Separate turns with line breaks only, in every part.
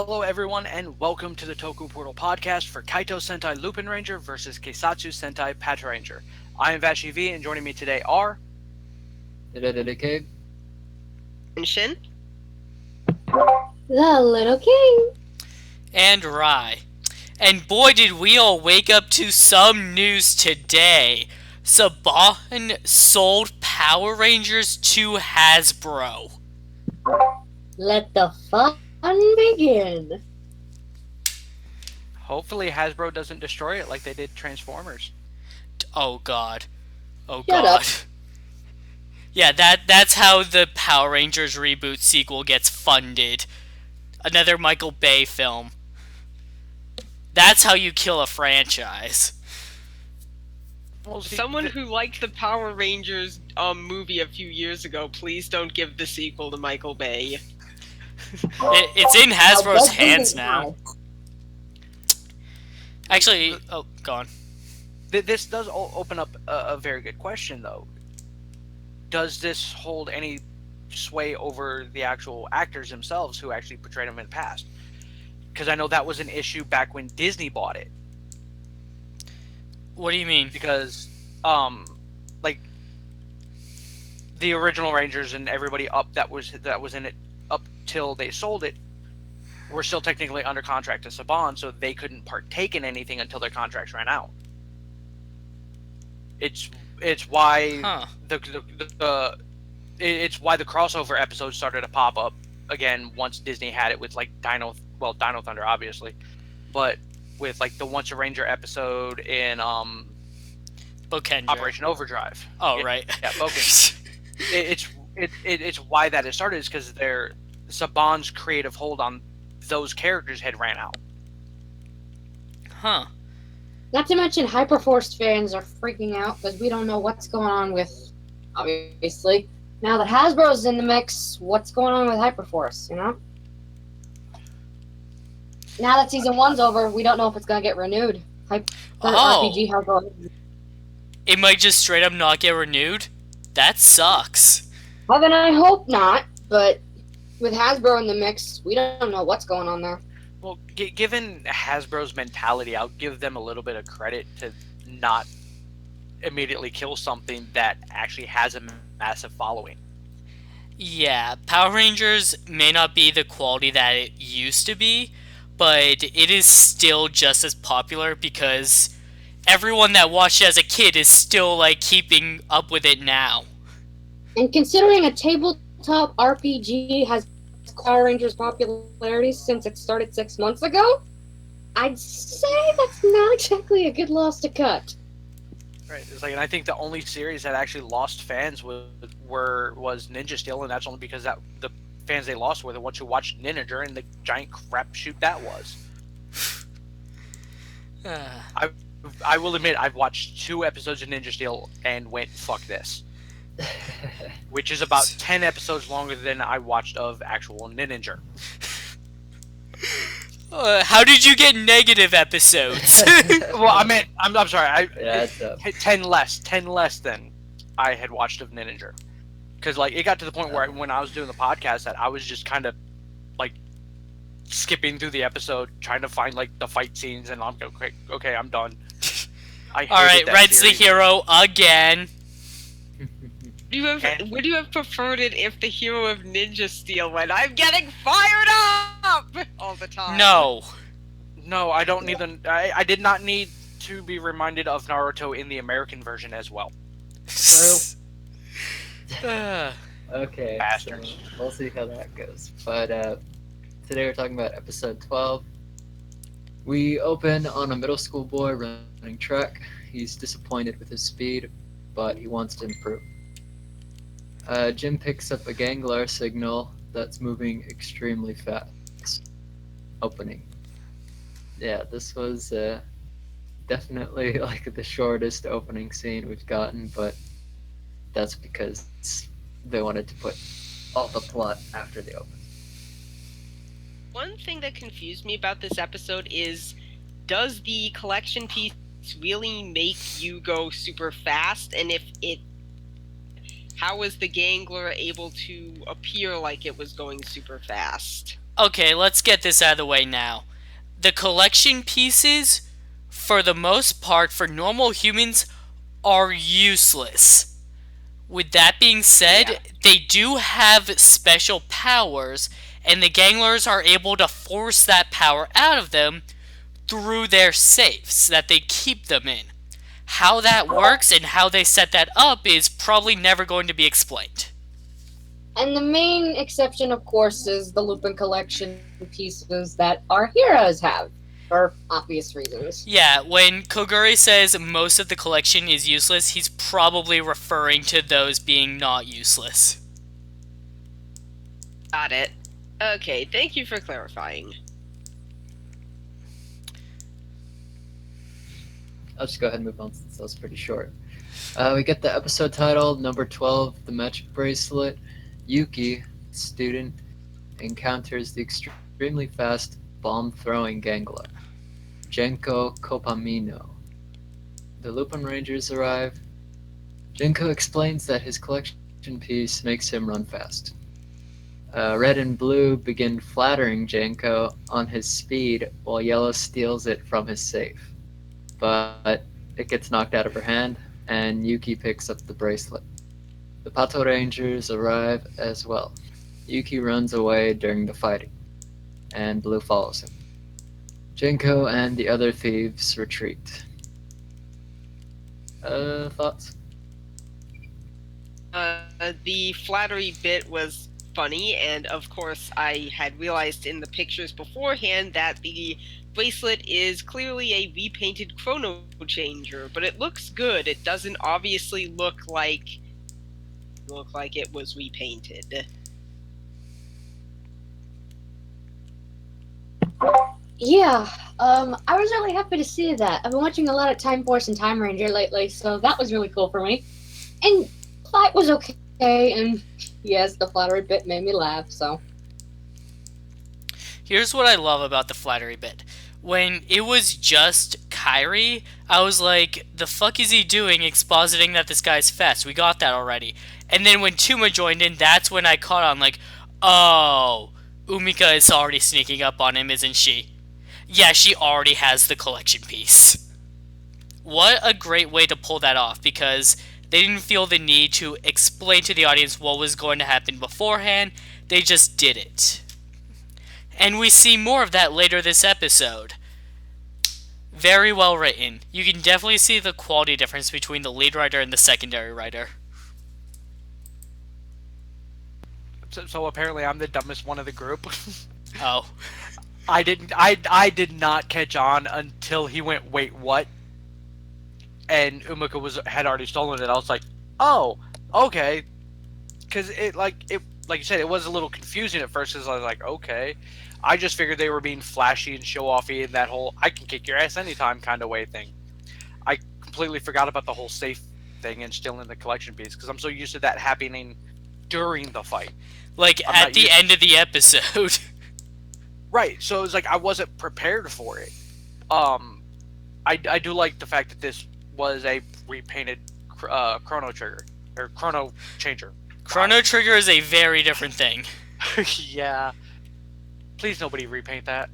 Hello everyone and welcome to the Toku Portal podcast for Kaitou Sentai LupinRanger versus Keisatsu Sentai PatoRanger. I am Vashi V and joining me today are...
Cave.
And Shin?
The Little King.
And Rai. And boy did we all wake up to some news today. Saban sold Power Rangers to Hasbro.
Let the fun begin.
Hopefully Hasbro doesn't destroy it like they did Transformers.
Oh god. Oh
Shut
god.
up.
Yeah, that's how the Power Rangers reboot sequel gets funded. Another Michael Bay film. That's how you kill a franchise.
Well, see,
Someone who liked the Power Rangers movie a few years ago, please don't give the sequel to Michael Bay.
It's in Hasbro's
Now,
hands now. Actually, oh, go on.
This does open up a very good question though. Does this hold any sway over the actual actors themselves who actually portrayed them in the past? Because I know that was an issue back when Disney bought it.
What do you mean?
Because, like, the original Rangers and everybody up that was in it up till they sold it were still technically under contract to Saban, so they couldn't partake in anything until their contracts ran out. It's why it's why the crossover episodes started to pop up again once Disney had it with like Dino Thunder obviously, but with like the Once a Ranger episode in
Bokenger.
Operation Overdrive.
Oh, right.
Yeah, Bokenger. It's why that has started is because Saban's creative hold on those characters had ran out.
Huh.
Not to mention, Hyperforce fans are freaking out because we don't know what's going on with, obviously. Now that Hasbro's in the mix, what's going on with Hyperforce, you know? Now that season 1's over, we don't know if it's going to get renewed. RPG Hasbro.
It might just straight up not get renewed? That sucks.
Well, then I hope not, but with Hasbro in the mix, we don't know what's going on there.
Well, given Hasbro's mentality, I'll give them a little bit of credit to not immediately kill something that actually has a massive following.
Yeah, Power Rangers may not be the quality that it used to be, but it is still just as popular because everyone that watched it as a kid is still, like, keeping up with it now.
And considering a tabletop RPG has Power Rangers' popularity since it started 6 months ago, I'd say that's not exactly a good loss to cut.
Right. It's like, and I think the only series that actually lost fans was Ninja Steel, and that's only because the fans they lost were the ones who watched Ninja and the giant crapshoot that was. I will admit I've watched 2 episodes of Ninja Steel and went fuck this. Which is about 10 episodes longer than I watched of actual Ninja.
How did you get negative episodes?
Well, I meant I'm sorry.
That's
10 less than I had watched of Ninja. Because like it got to the point where when I was doing the podcast that I was just kind of like skipping through the episode trying to find like the fight scenes, and I'm okay, I'm done.
Alright, Red's the hero again.
Would you have preferred it if the hero of Ninja Steel went, I'm getting fired up all the time?
No,
I don't need I did not need to be reminded of Naruto in the American version as well.
Okay,
Bastards.
so we'll see how that goes. But today we're talking about episode 12. We open on a middle school boy running track. He's disappointed with his speed, but he wants to improve. Jim picks up a Ganglar signal that's moving extremely fast. Opening. Yeah, this was definitely like the shortest opening scene we've gotten, but that's because they wanted to put all the plot after the open.
One thing that confused me about this episode is, does the collection piece really make you go super fast? And if it how was the Gangler able to appear like it was going super fast?
Okay, let's get this out of the way now. The collection pieces, for the most part, for normal humans, are useless. With that being said,
Yeah.
they do have special powers, and the ganglers are able to force that power out of them through their safes that they keep them in. How that works and how they set that up is probably never going to be explained.
And the main exception, of course, is the Lupin collection pieces that our heroes have, for obvious reasons.
Yeah, when Koguri says most of the collection is useless, he's probably referring to those being not useless.
Got it. Okay, thank you for clarifying.
I'll just go ahead and move on since that was pretty short. We get the episode title, number 12, The Magic Bracelet. Yuki, student, encounters the extremely fast bomb-throwing gangler, Genko Kopamino. The Lupin Rangers arrive. Genko explains that his collection piece makes him run fast. Red and Blue begin flattering Genko on his speed while Yellow steals it from his safe. But it gets knocked out of her hand, and Yuki picks up the bracelet. The PatoRangers arrive as well. Yuki runs away during the fighting, and Blue follows him. Genko and the other thieves retreat. Thoughts?
The flattery bit was funny, and of course I had realized in the pictures beforehand that the bracelet is clearly a repainted chrono changer, but it looks good. It doesn't obviously look like it was repainted.
Yeah, I was really happy to see that. I've been watching a lot of Time Force and Time Ranger lately, so that was really cool for me. And fight was okay, and yes, the flattery bit made me laugh, so.
Here's what I love about the flattery bit. When it was just Kairi, I was like, the fuck is he doing expositing that this guy's fast? We got that already. And then when Tuma joined in, that's when I caught on, like, oh, Umika is already sneaking up on him, isn't she? Yeah, she already has the collection piece. What a great way to pull that off, because they didn't feel the need to explain to the audience what was going to happen beforehand. They just did it. And we see more of that later this episode. Very well written. You can definitely see the quality difference between the lead writer and the secondary writer.
So apparently I'm the dumbest one of the group.
Oh.
I did not catch on until he went, wait, what? And Umika had already stolen it. I was like, oh, okay. Because like you said, it was a little confusing at first, because I was like, okay. I just figured they were being flashy and show-offy and that whole I can kick your ass anytime kind of way thing. I completely forgot about the whole safe thing and stealing the collection piece, because I'm so used to that happening during the fight.
Like, at the end of the episode.
Right, so it was like I wasn't prepared for it. I do like the fact that this was a repainted Chrono Trigger, or Chrono Changer.
Chrono Trigger is a very different thing.
Yeah. Please nobody repaint that.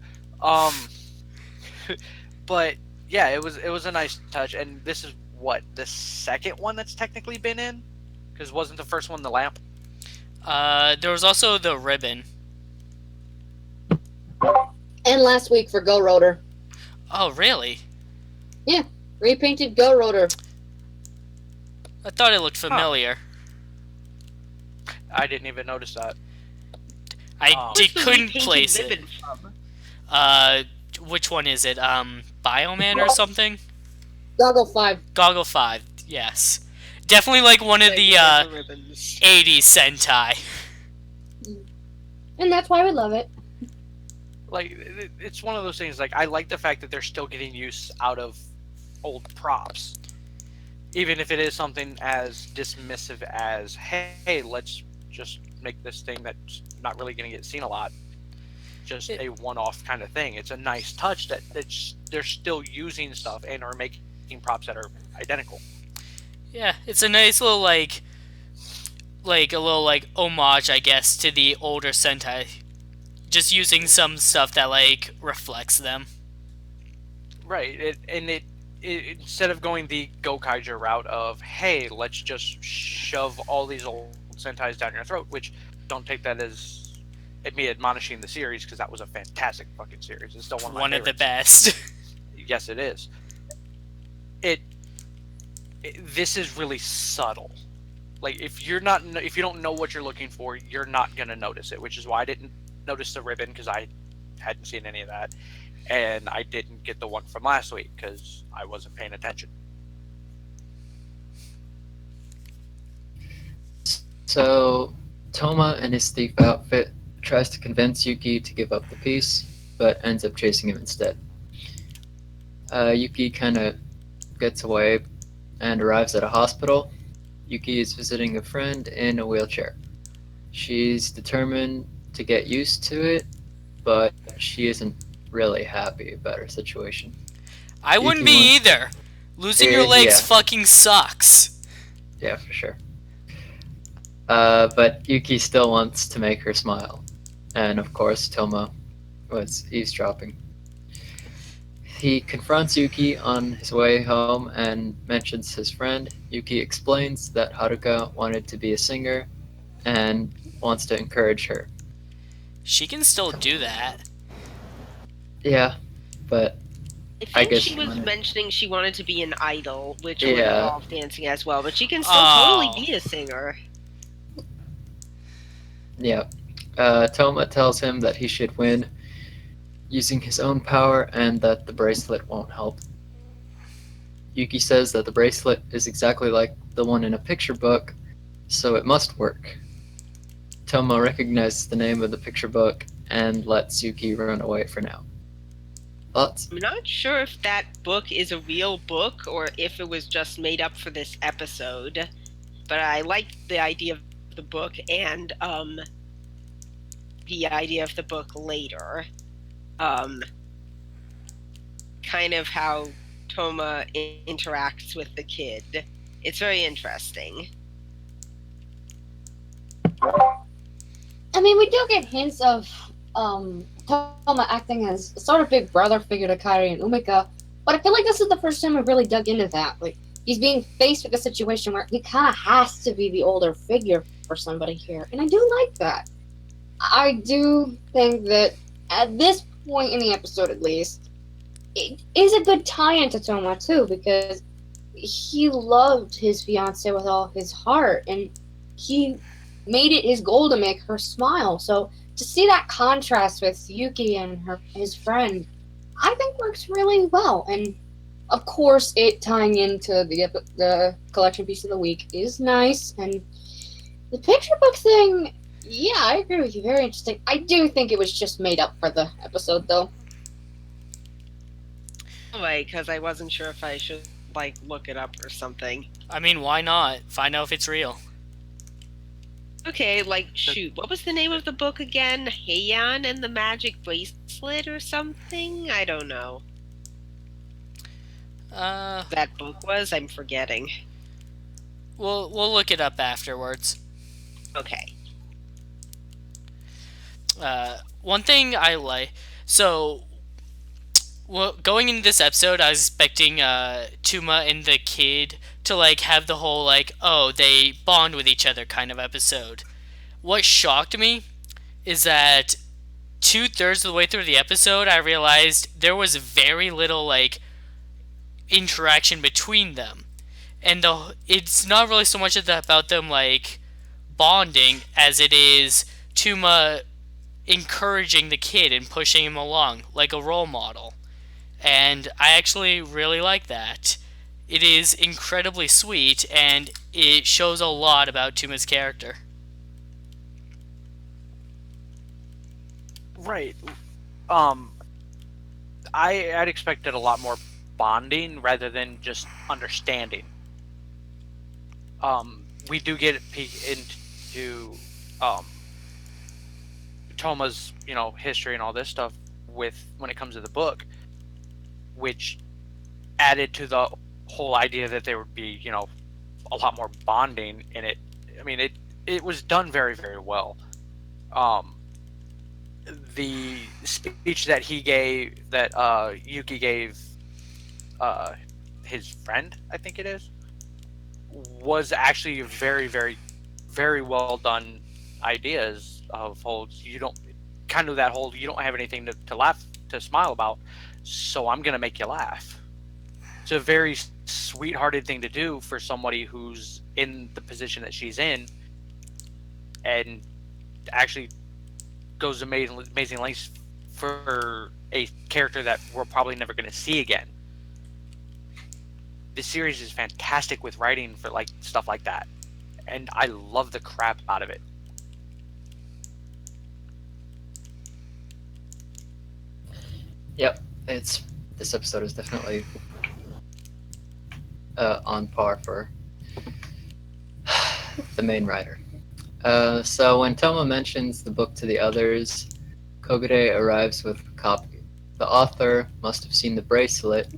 But yeah, it was a nice touch, and this is what, the second one that's technically been in? Because wasn't the first one the lamp?
There was also the ribbon.
And last week for Go Rotor.
Oh, really?
Yeah, repainted Go Rotor.
I thought it looked familiar.
I didn't even notice that.
Couldn't place it.
From?
Which one is it? Bioman or something?
Goggle 5.
Goggle 5, yes. Definitely like one of the 80s Sentai.
And that's why we love it.
Like, it's one of those things, like, I like the fact that they're still getting use out of old props. Even if it is something as dismissive as, hey, let's just make this thing that's not really going to get seen a lot just a one-off kind of thing. It's a nice touch that they're still using stuff and are making props that are identical.
Yeah, it's a nice little like a little like homage, I guess, to the older Sentai. just using some stuff that like reflects them.
Right. Instead of going the Gokaiger route of, hey, let's just shove all these old Sentais down your throat, which don't take that as me admonishing the series, because that was a fantastic fucking series. It's still one of my
One of the
favorites.
best.
Yes, it is. This is really subtle. Like, if you don't know what you're looking for, you're not gonna notice it, which is why I didn't notice the ribbon, because I hadn't seen any of that, and I didn't get the one from last week because I wasn't paying attention.
So, Toma in his thief outfit tries to convince Yuki to give up the piece, but ends up chasing him instead. Yuki kind of gets away and arrives at a hospital. Yuki is visiting a friend in a wheelchair. She's determined to get used to it, but she isn't really happy about her situation.
I wouldn't
Yuki
be
wants-
either. Losing your legs fucking sucks.
Yeah, for sure. But Yuki still wants to make her smile. And of course, Toma was eavesdropping. He confronts Yuki on his way home and mentions his friend. Yuki explains that Haruka wanted to be a singer and wants to encourage her.
She can still do that.
Yeah, but
I
I
think
guess
she
she
was
wanted-
mentioning she wanted to be an idol, which would
Yeah.
involve dancing as well. But she can still
Oh.
totally be a singer.
yeah. Toma tells him that he should win using his own power and that the bracelet won't help. Yuki says that the bracelet is exactly like the one in a picture book, so it must work. Toma recognizes the name of the picture book and lets Yuki run away for now. Thoughts?
I'm not sure if that book is a real book or if it was just made up for this episode, but I liked the idea of the book and the idea of the book later. Kind of how Toma interacts with the kid. It's very interesting.
I mean, we do get hints of Toma acting as a sort of big brother figure to Kairi and Umika, but I feel like this is the first time we really dug into that. Like, he's being faced with a situation where he kind of has to be the older figure for somebody here, and I do like that. I do think that at this point in the episode, at least, it is a good tie-in to Toma too, because he loved his fiance with all his heart, and he made it his goal to make her smile. So to see that contrast with Yuki and his friend, I think works really well. And of course, it tying into the collection piece of the week is nice. And the picture book thing, yeah, I agree with you. Very interesting. I do think it was just made up for the episode, though.
Like, because I wasn't sure if I should, like, look it up or something.
I mean, why not? Find out if it's real.
Okay, like, shoot, what was the name of the book again? Heian and the Magic Bracelet or something? I don't know. That book was? I'm forgetting.
We'll look it up afterwards.
Okay.
One thing I like, so, well, going into this episode, I was expecting Tuma and the kid to like have the whole like, oh, they bond with each other kind of episode. What shocked me is that 2/3 of the way through the episode, I realized there was very little like interaction between them, and it's not really so much about them like bonding as it is Tuma encouraging the kid and pushing him along like a role model. And I actually really like that. It is incredibly sweet, and it shows a lot about Tuma's character.
Right. I'd expected a lot more bonding rather than just understanding. We do get a peek into Toma's, history and all this stuff when it comes to the book, which added to the whole idea that there would be, a lot more bonding in it. I mean, it was done very, very well. the speech that he gave, that Yuki gave uh, his friend, I think it is, was actually very, very, very well done ideas of whole, you don't, kind of that whole, you don't have anything to laugh, to smile about, so I'm gonna make you laugh. It's a very sweethearted thing to do for somebody who's in the position that she's in, and actually goes amazing lengths for a character that we're probably never going to see again. This series is fantastic with writing for like stuff like that, and I love the crap out of it.
Yep, this episode is definitely on par for the main writer. So when Toma mentions the book to the others, Kogure arrives with a copy. The author must have seen the bracelet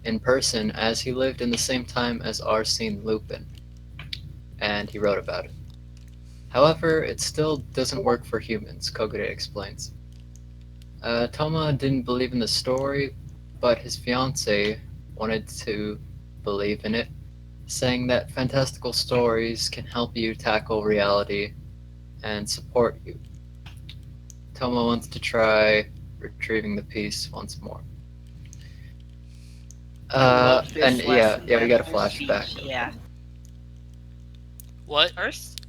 in person, as he lived in the same time as Arsene Lupin, and he wrote about it. However, it still doesn't work for humans, Kogure explains. Toma didn't believe in the story, but his fiancée wanted to believe in it, saying that fantastical stories can help you tackle reality and support you. Toma wants to try retrieving the piece once more.
Love this
And yeah,
lesson
we got a
after
flashback.
speech, Yeah.
What?
First?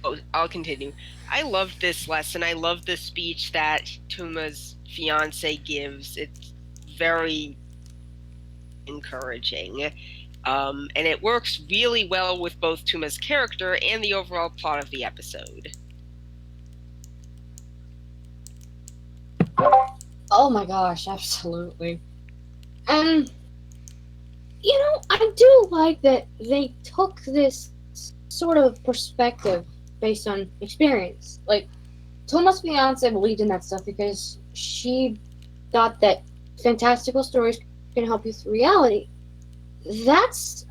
Oh, I'll continue. I loved this lesson. I love the speech that Tuma's fiance gives. It's very encouraging. And it works really well with both Tuma's character and the overall plot of the episode.
Oh my gosh, absolutely. And I do like that they took this sort of perspective based on experience. Like, Toma's fiance believed in that stuff because she thought that fantastical stories can help you through reality. That's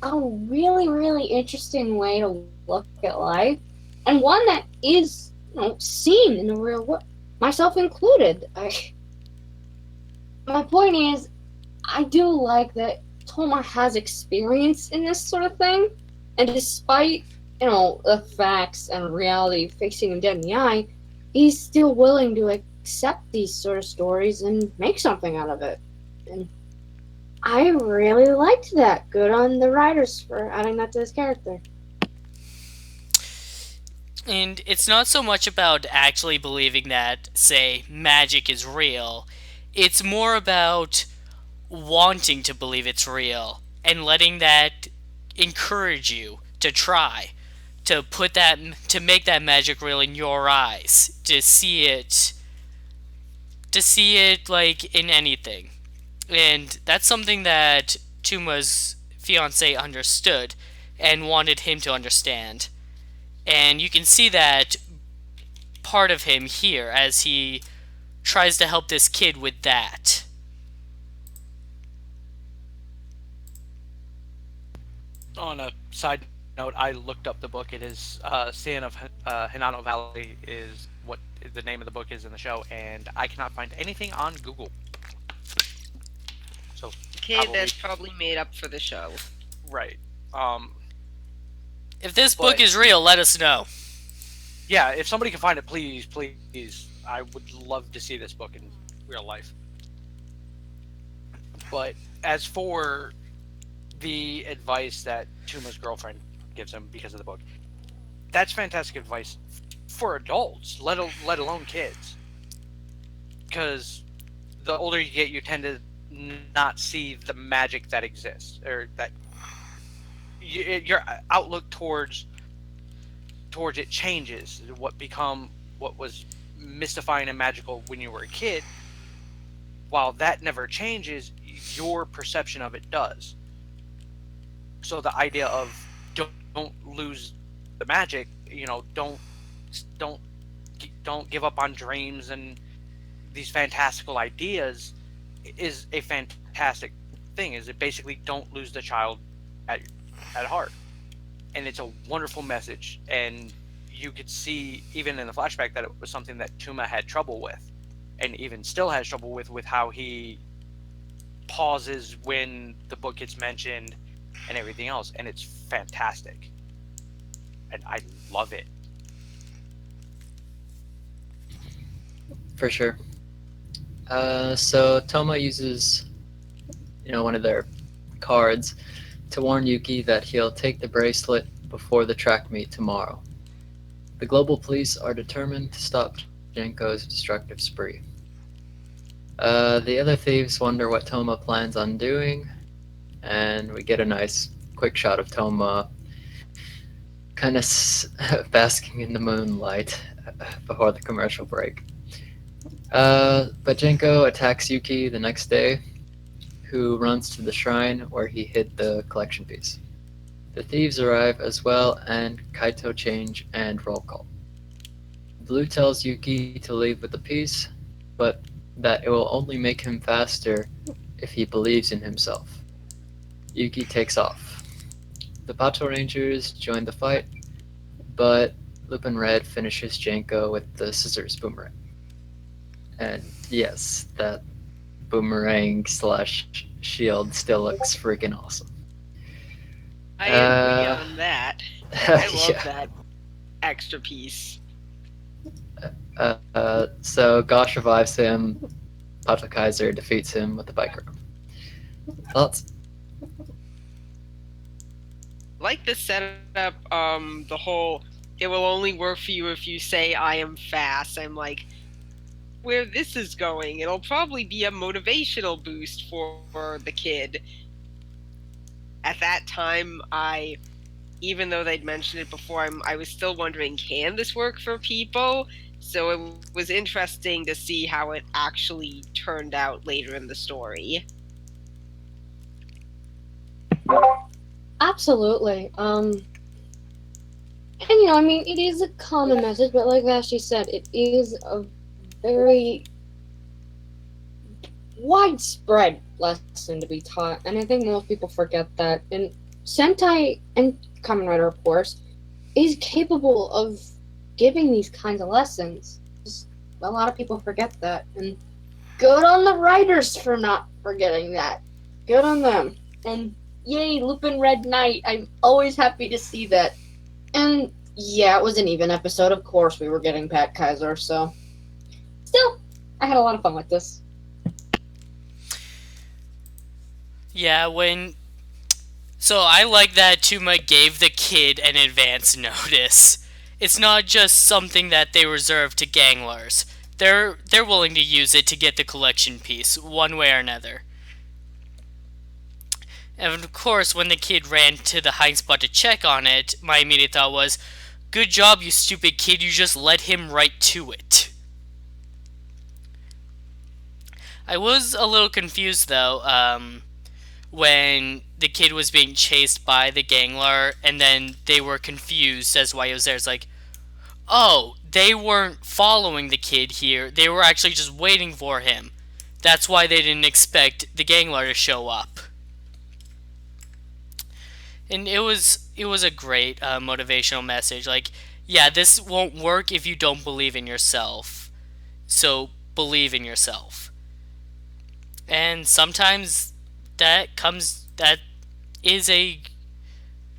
a really, really interesting way to look at life, and one that is, seen in the real world, myself included. My point is, I do like that Toma has experience in this sort of thing, and despite, the facts and reality facing him dead in the eye, he's still willing to accept these sort of stories and make something out of it. And I really liked that. Good on the writers for adding that to his character.
And it's not so much about actually believing that, say, magic is real. It's more about wanting to believe it's real and letting that encourage you to try, to make that magic real in your eyes, to see it like in anything. And that's something that Tuma's fiance understood and wanted him to understand. And you can see that part of him here as he tries to help this kid with that.
On a side note, I looked up the book. It is Sin of Hinano Valley is what the name of the book is in the show, and I cannot find anything on Google. So
Okay, that's probably made up for the show.
right.
If this book is real, let us know.
Yeah, if somebody can find it, please, please. I would love to see this book in real life. But as for the advice that Tuma's girlfriend gives him because of the book, that's fantastic advice for adults, let alone kids. Because the older you get, you tend to not see the magic that exists, or that your outlook towards it changes. What was mystifying and magical when you were a kid, while that never changes, your perception of it does. So the idea of don't lose the magic, don't give up on dreams and these fantastical ideas, is a fantastic thing. Is it basically don't lose the child at heart, and it's a wonderful message. And you could see even in the flashback that it was something that Tuma had trouble with, and even still has trouble with how he pauses when the book gets mentioned and everything else, and it's fantastic, and I love it.
For sure. So Toma uses, one of their cards to warn Yuki that he'll take the bracelet before the track meet tomorrow. The global police are determined to stop Jenko's destructive spree. The other thieves wonder what Toma plans on doing, and we get a nice quick shot of Toma kind of basking in the moonlight before the commercial break. But Jenko attacks Yuki the next day, who runs to the shrine where he hid the collection piece. The thieves arrive as well, and Kaito change and roll call. Blue tells Yuki to leave with the piece, but that it will only make him faster if he believes in himself. Yuki takes off. The PatoRangers join the fight, but Lupin Red finishes Jenko with the scissors boomerang. And yes, that boomerang / shield still looks freaking awesome.
I agree on that. I love
Yeah.
that extra piece.
So Gosh revives him. Pato Kaiser defeats him with the bike room. Thoughts?
Like the setup, the whole "it will only work for you if you say I am fast." I'm like, where this is going, it'll probably be a motivational boost for the kid. At that time, even though they'd mentioned it before, I was still wondering, can this work for people? So it was interesting to see how it actually turned out later in the story.
Absolutely. And I mean, it is a common message, but like Vashti said, it is a very widespread lesson to be taught, and I think most people forget that. And Sentai and Kamen Rider, of course, is capable of giving these kinds of lessons. Just a lot of people forget that, and good on the writers for not forgetting that. Good on them. And yay, Lupin Red Knight! I'm always happy to see that. And yeah, it was an even episode. Of course, we were getting Pat Kaiser, so still, I had a lot of fun with this.
Yeah, So I like that Tuma gave the kid an advance notice. It's not just something that they reserve to ganglers. They're willing to use it to get the collection piece, one way or another. And of course, when the kid ran to the hiding spot to check on it, my immediate thought was, good job, you stupid kid, you just led him right to it. I was a little confused, though, when the kid was being chased by the gangler, and then they were confused as why he was there. It's like, oh, they weren't following the kid here. They were actually just waiting for him. That's why they didn't expect the gangler to show up. And it was a great motivational message. Like, yeah, this won't work if you don't believe in yourself. So believe in yourself. And sometimes that is a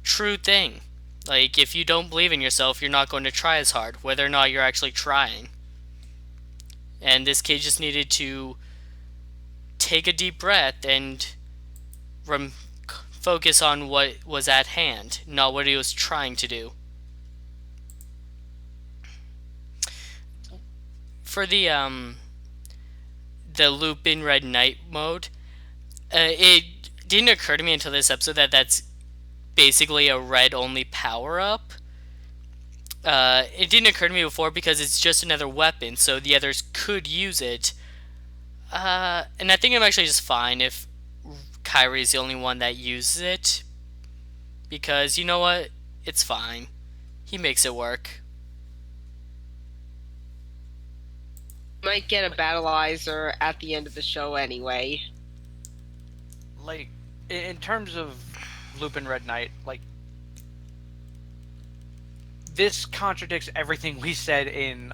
true thing. Like, if you don't believe in yourself, you're not going to try as hard, whether or not you're actually trying. And this kid just needed to take a deep breath and focus on what was at hand, not what he was trying to do. For the Lupin Red Knight mode, it didn't occur to me until this episode that that's basically a red only power up. It didn't occur to me before because it's just another weapon, so the others could use it. And I think I'm actually just fine if Kyrie is the only one that uses it, because you know what? It's fine. He makes it work.
Might get a battleizer at the end of the show anyway.
Like, in terms of Lupin Red Knight, like, this contradicts everything we said in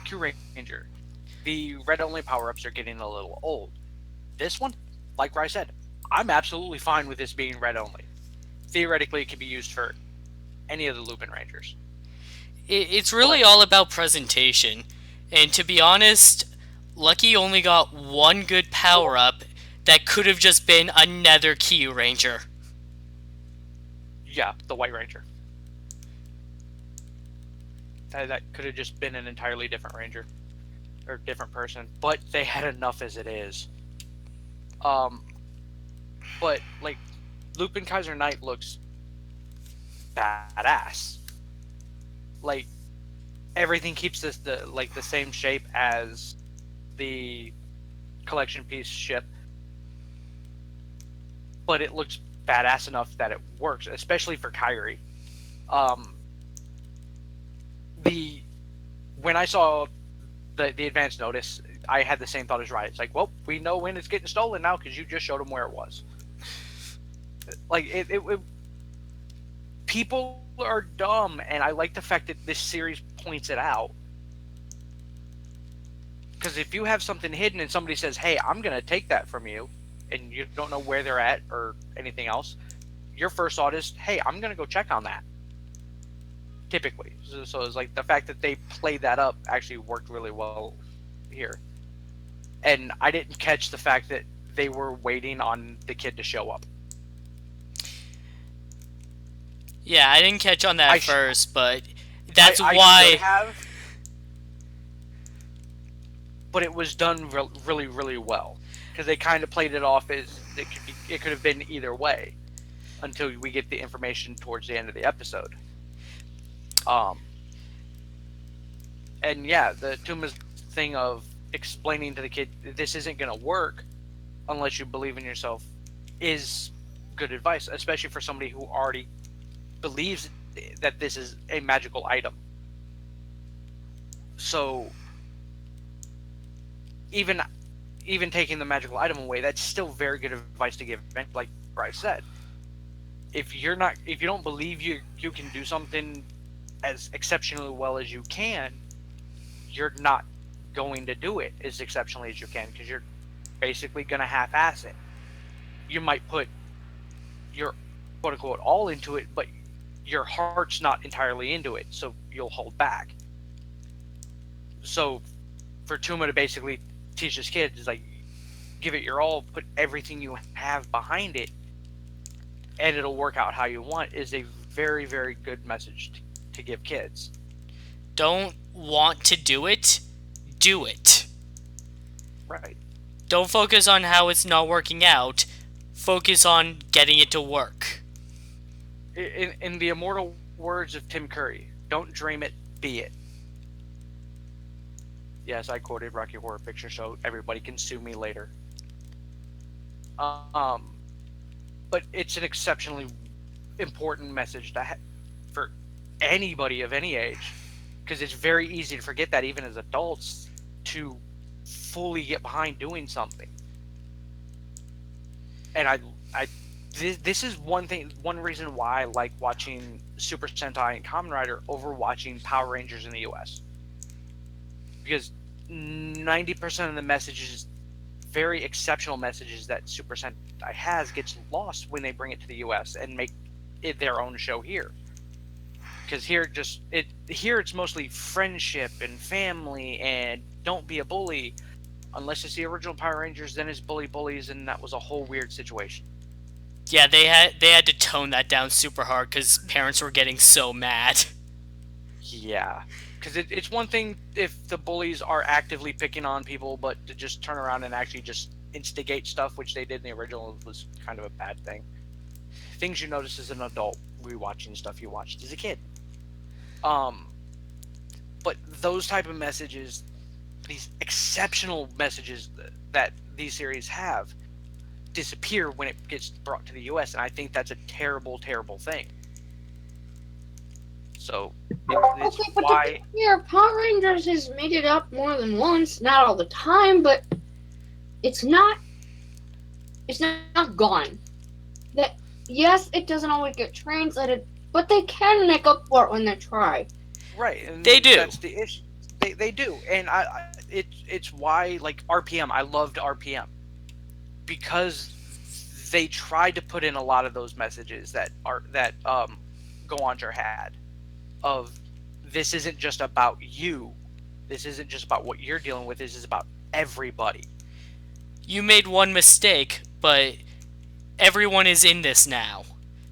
Q Ranger. The red only power ups are getting a little old. This one, like I said, I'm absolutely fine with this being red only. Theoretically, it can be used for any of the Lupin Rangers.
It's really all about presentation. And to be honest, Lucky only got one good power up that could have just been another Kaitou Ranger.
Yeah, the White Ranger. That could have just been an entirely different Ranger. Or different person. But they had enough as it is. But, like, Lupin Kaiser Knight looks badass. Like, everything keeps the same shape as the collection piece ship. But it looks badass enough that it works, especially for Kyrie. When I saw the advance notice, I had the same thought as Riot. It's like, well, we know when it's getting stolen now because you just showed them where it was. Like, people are dumb, and I like the fact that this series points it out. Because if you have something hidden and somebody says, hey, I'm going to take that from you, and you don't know where they're at or anything else, your first thought is, hey, I'm going to go check on that. Typically. So it's like the fact that they played that up actually worked really well here. And I didn't catch the fact that they were waiting on the kid to show up.
Yeah, I didn't catch on that first, but that's why...
But it was done really, really well. Because they kind of played it off as it could have been either way. Until we get the information towards the end of the episode. And yeah, the Tuma's thing of explaining to the kid this isn't going to work unless you believe in yourself is good advice, especially for somebody who already believes that this is a magical item. So even taking the magical item away, that's still very good advice to give. Like Bryce said, if you don't believe you can do something as exceptionally well as you can, you're not going to do it as exceptionally as you can, because you're basically going to half-ass it. You might put your quote-unquote all into it, but your heart's not entirely into it, so you'll hold back. So for Tuma to basically teach his kids is like, give it your all, put everything you have behind it, and it'll work out how you want, is a very, very good message to give kids.
Don't want to do it, do it.
Right.
Don't focus on how it's not working out, focus on getting it to work.
In the immortal words of Tim Curry, don't dream it, be it. Yes, I quoted Rocky Horror Picture Show. Everybody can sue me later. But it's an exceptionally important message for anybody of any age, because it's very easy to forget that even as adults to fully get behind doing something. And this is one reason why I like watching Super Sentai and Kamen Rider over watching Power Rangers in the US. Because 90% of the messages, very exceptional messages that Super Sentai has, gets lost when they bring it to the US and make it their own show here. Because here it's mostly friendship and family and don't be a bully. Unless it's the original Power Rangers, then it's bullies, and that was a whole weird situation.
Yeah, they had to tone that down super hard because parents were getting so mad.
Yeah, because it's one thing if the bullies are actively picking on people, but to just turn around and actually just instigate stuff, which they did in the original, was kind of a bad thing. Things you notice as an adult rewatching stuff you watched as a kid. But those type of messages, these exceptional messages that these series have, disappear when it gets brought to the US, and I think that's a terrible, terrible thing. So it's
okay, but
why
to be clear, Power Rangers has made it up more than once, not all the time, but it's not gone. That yes, it doesn't always get translated But they can make up for it when they try.
Right, and
They do.
That's the issue. They do, and it's why like RPM. I loved RPM because they tried to put in a lot of those messages that Go Onjar had of this isn't just about you. This isn't just about what you're dealing with. This is about everybody.
You made one mistake, but everyone is in this now.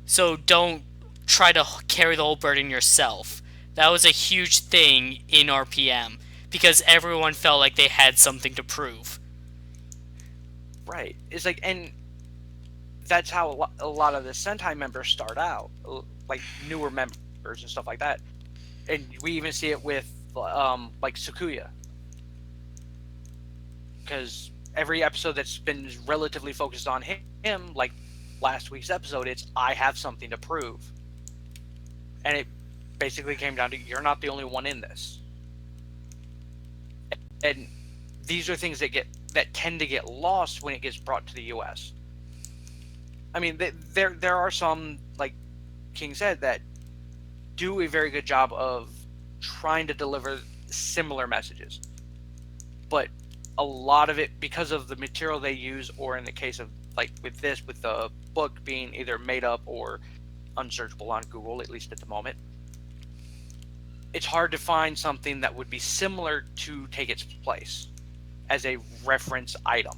So don't try to carry the whole burden yourself. That was a huge thing in RPM because everyone felt like they had something to prove.
Right. It's like, and that's how a lot of the Sentai members start out, like newer members and stuff like that. And we even see it with like Sakuya, because every episode that's been relatively focused on him, like last week's episode, it's I have something to prove, and it basically came down to you're not the only one in this. And these are things that tend to get lost when it gets brought to the U.S. I mean, there are some, like King said, that do a very good job of trying to deliver similar messages, but a lot of it, because of the material they use, or in the case of like with the book being either made up or unsearchable on Google, at least at the moment, it's hard to find something that would be similar to take its place as a reference item.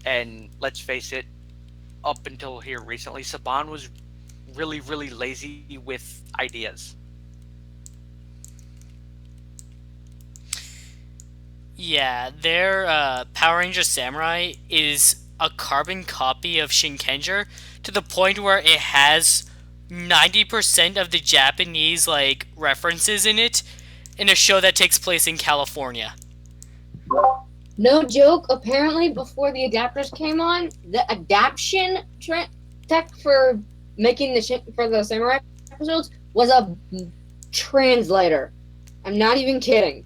And let's face it, up until here recently, Saban was really, really lazy with ideas.
Yeah, their Power Ranger Samurai is a carbon copy of Shinkenger to the point where it has 90% of the Japanese like references in it in a show that takes place in California.
No joke. Apparently, before the adapters came on, the adaption tech for making for the samurai episodes was a translator. I'm not even kidding.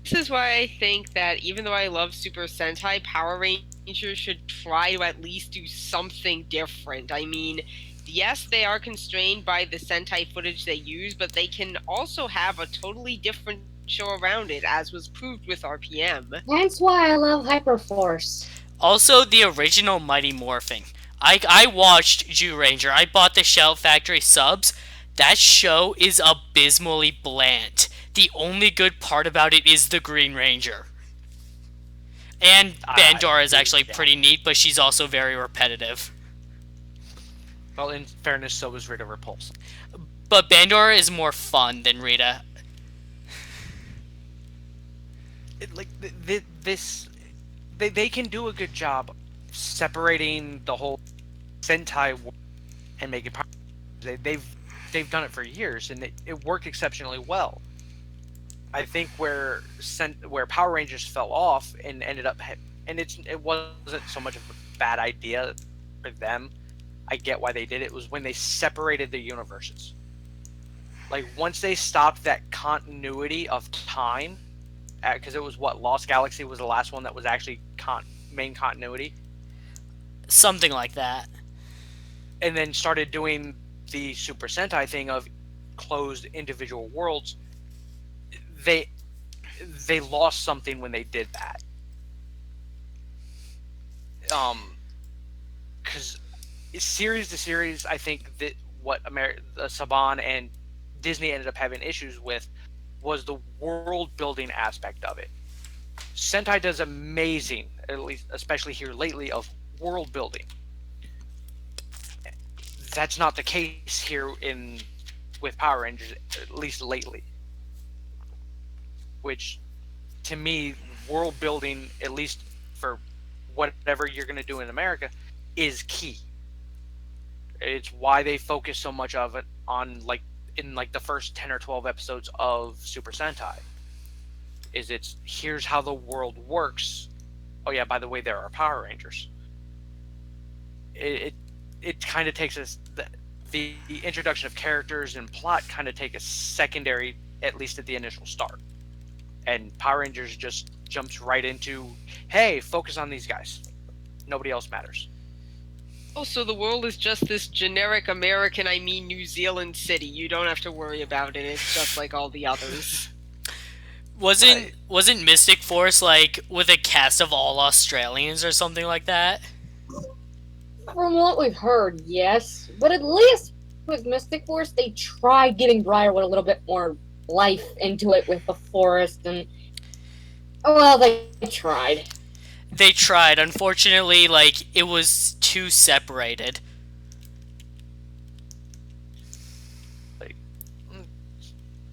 This is why I think that even though I love Super Sentai, Power Rangers should try to at least do something different. I mean, yes, they are constrained by the Sentai footage they use, but they can also have a totally different show around it, as was proved with RPM.
That's why I love Hyperforce.
Also, the original Mighty Morphing. I watched Jew Ranger. I bought the Shout Factory subs. That show is abysmally bland. The only good part about it is the Green Ranger. And Bandora is actually pretty neat, but she's also very repetitive.
Well, in fairness, so was Rita Repulse.
But Bandora is more fun than Rita.
They can do a good job separating the whole Sentai and making power. They've done it for years, and it worked exceptionally well. I think where Power Rangers fell off and ended up, and it wasn't so much of a bad idea for them. I get why they did it. It was when they separated the universes. Like once they stopped that continuity of time, because it was Lost Galaxy was the last one that was actually main continuity.
Something like that.
And then started doing the Super Sentai thing of closed individual worlds. They lost something when they did that. Because series to series, I think that what Saban and Disney ended up having issues with was the world building aspect of it. Sentai does amazing, at least especially here lately, of world building. That's not the case here with Power Rangers, at least lately. Which, to me, world building, at least for whatever you're going to do in America, is key. It's why they focus so much of it on in the first 10 or 12 episodes of Super Sentai. It's here's how the world works. Oh yeah, by the way, there are Power Rangers. It kind of takes us the introduction of characters and plot kind of take a secondary, at least at the initial start. And Power Rangers just jumps right into, hey, focus on these guys. Nobody else matters.
Oh, so the world is just this generic American, I mean New Zealand city. You don't have to worry about it. It's just like all the others.
Wasn't Mystic Force like with a cast of all Australians or something like that?
From what we've heard, yes. But at least with Mystic Force, they tried getting Briarwood a little bit more life into it with the forest, and well, they tried.
They tried. Unfortunately, like it was too separated.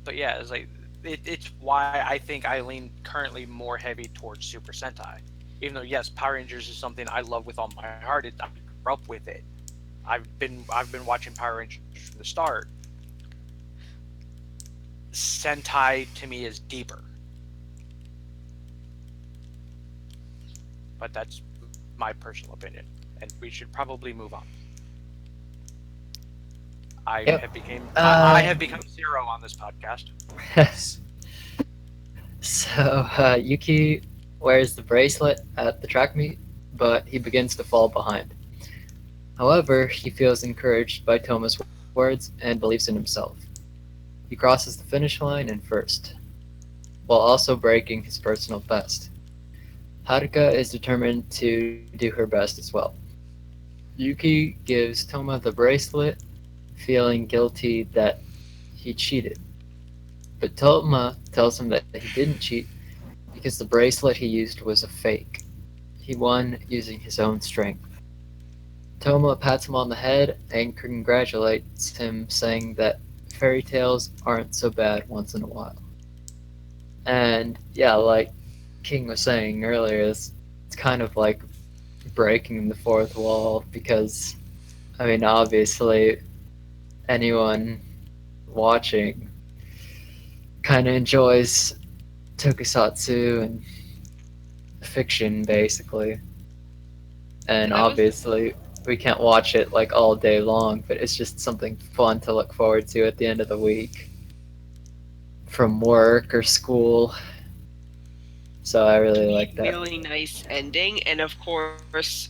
But yeah, it's like it's why I think I lean currently more heavy towards Super Sentai. Even though yes, Power Rangers is something I love with all my heart. I grew up with it. I've been watching Power Rangers from the start. Sentai to me is deeper. But that's my personal opinion, and we should probably move on. I have become zero on this podcast.
So Yuki wears the bracelet at the track meet, but he begins to fall behind. However, he feels encouraged by Toma's words and believes in himself. He crosses the finish line in first, while also breaking his personal best. Haruka is determined to do her best as well. Yuki gives Toma the bracelet, feeling guilty that he cheated. But Toma tells him that he didn't cheat because the bracelet he used was a fake. He won using his own strength. Toma pats him on the head and congratulates him, saying that fairy tales aren't so bad once in a while. And yeah, like King was saying earlier, it's kind of like breaking the fourth wall because, I mean, obviously, anyone watching kind of enjoys tokusatsu and fiction, basically. And obviously, we can't watch it like all day long, but it's just something fun to look forward to at the end of the week from work or school. So I really like that.
Really nice ending, and of course,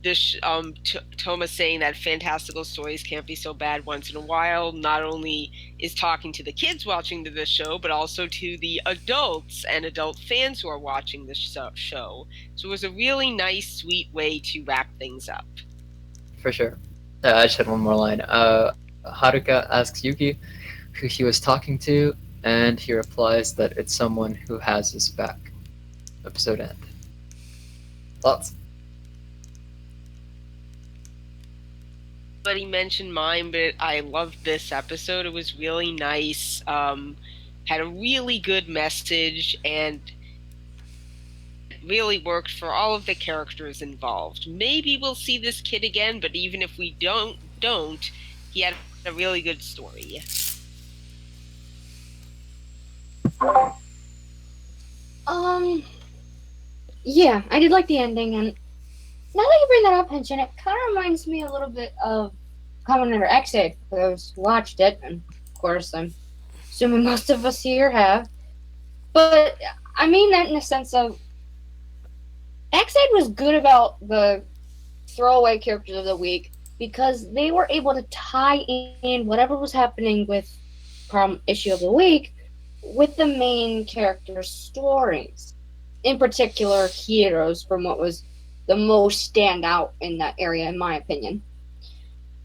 this Toma saying that fantastical stories can't be so bad once in a while. Not only is talking to the kids watching the show, but also to the adults and adult fans who are watching the show. So it was a really nice, sweet way to wrap things up.
For sure. I just had one more line. Haruka asks Yuki who he was talking to, and he replies that it's someone who has his back. Episode end. Thoughts?
But he mentioned mine, but I loved this episode. It was really nice. Had a really good message, and really worked for all of the characters involved. Maybe we'll see this kid again, but even if we don't, he had a really good story.
Yeah, I did like the ending, and now that you bring that up, Henshin, it kind of reminds me a little bit of Commander Exide, for those who watched it, and of course, I'm assuming most of us here have. But I mean that in the sense of Exide was good about the throwaway characters of the week because they were able to tie in whatever was happening with issue of the week with the main characters' stories. In particular, heroes from what was the most standout in that area, in my opinion.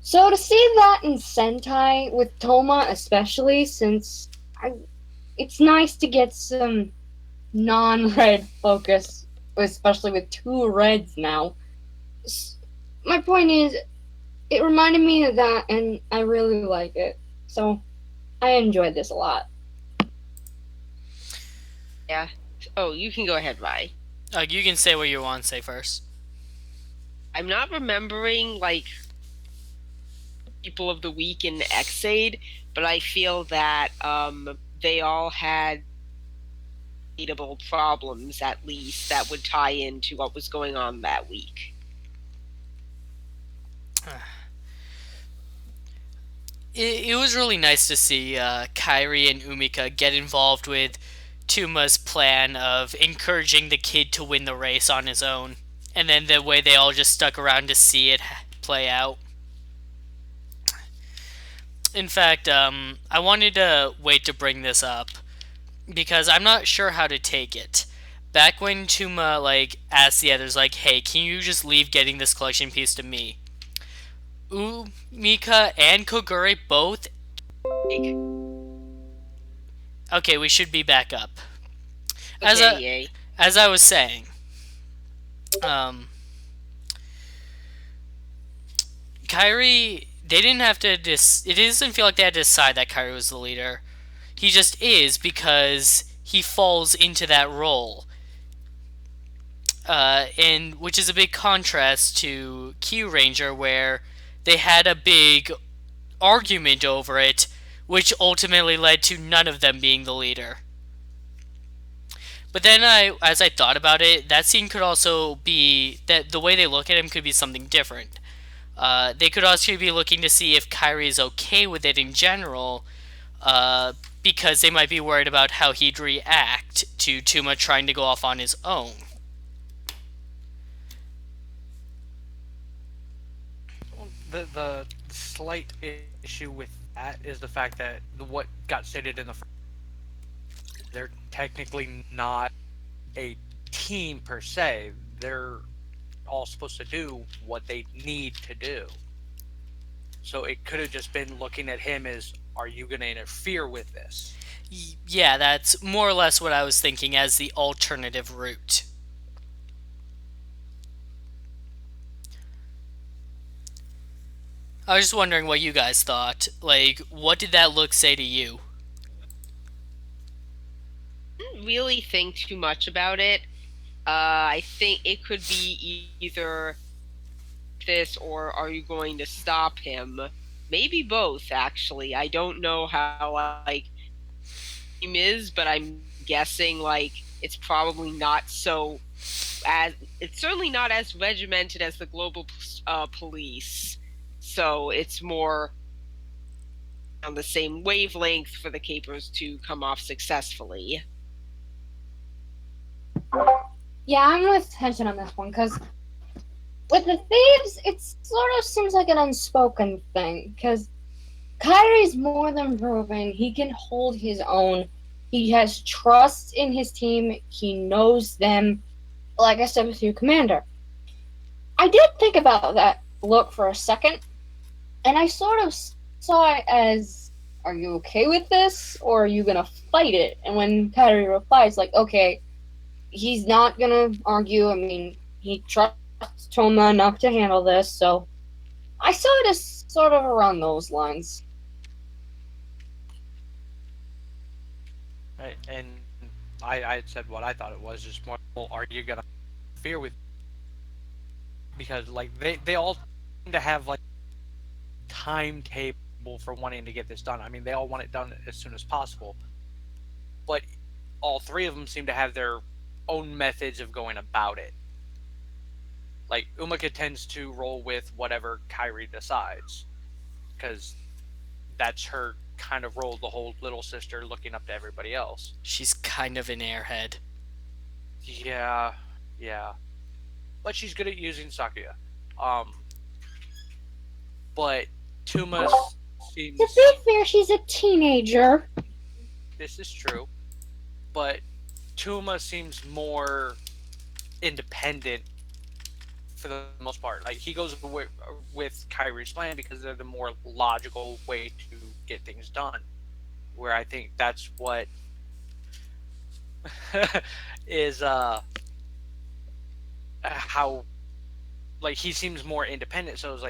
So to see that in Sentai with Toma, especially, since it's nice to get some non-red focus, especially with 2 reds now. My point is, it reminded me of that, and I really like it. So I enjoyed this a lot.
Yeah. Oh, you can go ahead, Rai.
You can say what you want to say first.
I'm not remembering, like, people of the week in Exide, but I feel that they all had relatable problems, at least, that would tie into what was going on that week.
It was really nice to see Kairi and Umika get involved with Tuma's plan of encouraging the kid to win the race on his own. And then the way they all just stuck around to see it play out. In fact, I wanted to wait to bring this up because I'm not sure how to take it. Back when Tuma asked the others "Hey, can you just leave getting this collection piece to me?" Mika and Kogure both. Okay, we should be back up. As
Okay,
I
yay.
as I was saying, um, Kyrie, they didn't have to it doesn't feel like they had to decide that Kyrie was the leader. He just is because he falls into that role. And which is a big contrast to Q Ranger, where they had a big argument over it, which ultimately led to none of them being the leader. But then, as I thought about it, that scene could also be that the way they look at him could be something different. They could also be looking to see if Kyrie is okay with it in general, because they might be worried about how he'd react to Tuma trying to go off on his own.
The slight issue with that is the fact that what got stated in the they're technically not a team per se. They're all supposed to do what they need to do. So it could have just been looking at him as, are you going to interfere with this?
Yeah, that's more or less what I was thinking as the alternative route. I was just wondering what you guys thought. What did that look say to you?
Didn't really think too much about it. I think it could be either this or are you going to stop him? Maybe both, actually. I don't know how team is, but I'm guessing it's probably not so as it's certainly not as regimented as the global police. So it's more on the same wavelength for the capers to come off successfully.
Yeah, I'm with Tension on this one, because with the thieves, it sort of seems like an unspoken thing, because Kyrie's more than proven he can hold his own. He has trust in his team. He knows them. Like I said with you, Commander. I did think about that look for a second, and I sort of saw it as, are you okay with this, or are you going to fight it? And when Kyrie replies, okay, he's not going to argue. I mean, he trusts Toma enough to handle this, so I saw it as sort of around those lines.
Right, and I had said what I thought it was, just more, well, are you gonna interfere with? Because they all seem to have timetable for wanting to get this done. I mean, they all want it done as soon as possible, but all three of them seem to have their own methods of going about it. Like Umika tends to roll with whatever Kyrie decides, because that's her kind of role, the whole little sister looking up to everybody else.
She's kind of an airhead.
Yeah. But she's good at using Sakuya. But Tuma seems...
To be fair, she's a teenager.
This is true. But Tuma seems more independent for the most part. He goes with Kyrie's plan because they're the more logical way to get things done. Where I think that's what is how he seems more independent. So it's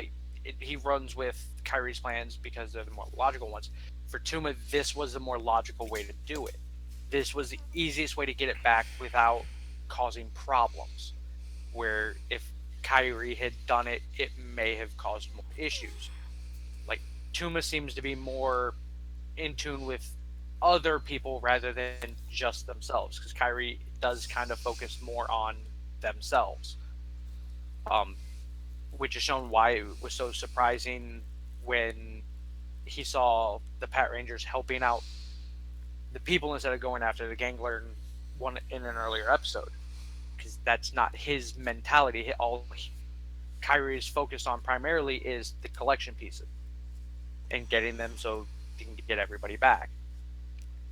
he runs with Kyrie's plans because they're the more logical ones. For Tuma, this was the more logical way to do it. This was the easiest way to get it back without causing problems. Where if Kyrie had done it, it may have caused more issues. Tuma seems to be more in tune with other people rather than just themselves, because Kyrie does kind of focus more on themselves. Which is shown why it was so surprising when he saw the Pat Rangers helping out the people instead of going after the gangler in an earlier episode, because that's not his mentality. Kyrie is focused on primarily is the collection pieces and getting them so he can get everybody back.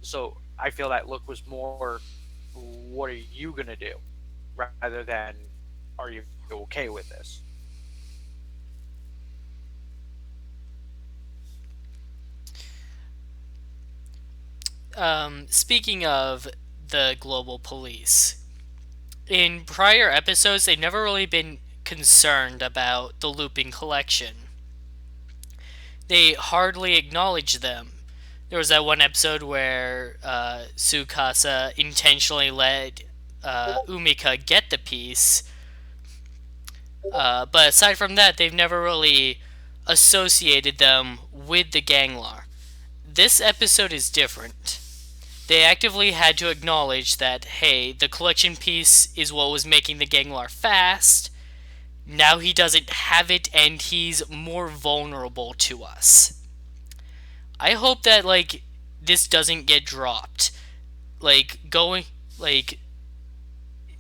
So I feel that look was more, what are you gonna do, rather than, are you okay with this?
Speaking of the global police, in prior episodes, they've never really been concerned about the looping collection. They hardly acknowledge them. There was that one episode where Tsukasa intentionally let Umika get the piece, but aside from that, they've never really associated them with the Ganglar. This episode is different. They actively had to acknowledge that, hey, the collection piece is what was making the Ganglar fast. Now he doesn't have it and he's more vulnerable to us. I hope that, like, this doesn't get dropped. Like, like,